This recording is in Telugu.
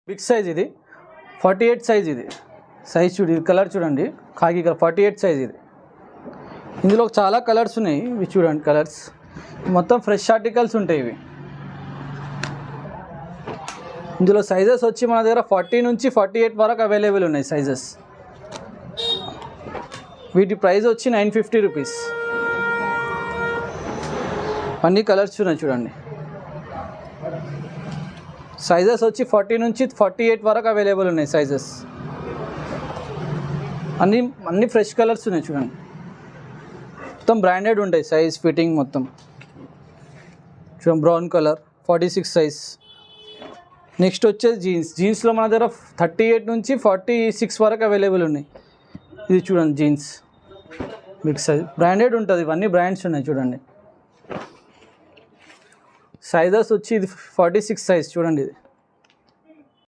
బిగ్ సైజ్ ఇది 48 సైజ్ ఇది సైజ్ చూడు ఇది కలర్ చూడండి కాకి కలర్ 48 సైజ్ ఇది ఇందులో చాలా కలర్స్ ఉన్నాయి ఇవి చూడండి కలర్స్ మొత్తం ఫ్రెష్ ఆర్టికల్స్ ఉంటాయి ఇవి ఇందులో సైజెస్ వచ్చి మన దగ్గర 40 నుంచి 48 వరకు అవైలబుల్ ఉన్నాయి సైజెస్ వీటి ప్రైస్ వచ్చి 950 రూపీస్ అన్ని కలర్స్ ఉన్నాయి చూడండి సైజెస్ వచ్చి 40 నుంచి 48 వరకు అవైలబుల్ ఉన్నాయి సైజెస్ అన్ని ఫ్రెష్ కలర్స్ ఉన్నాయి చూడండి మొత్తం బ్రాండెడ్ ఉంటాయి సైజ్ ఫిట్టింగ్ మొత్తం చూడండి బ్రౌన్ కలర్ 46 సైజ్ నెక్స్ట్ వచ్చేది జీన్స్లో మన దగ్గర 38 నుంచి 46 వరకు అవైలబుల్ ఉన్నాయి ఇది చూడండి జీన్స్ బిగ్ సైజ్ బ్రాండెడ్ ఉంటుంది ఇవన్నీ బ్రాండ్స్ ఉన్నాయి చూడండి సైజెస్ వచ్చి ఇది 46 సైజ్ చూడండి ఇది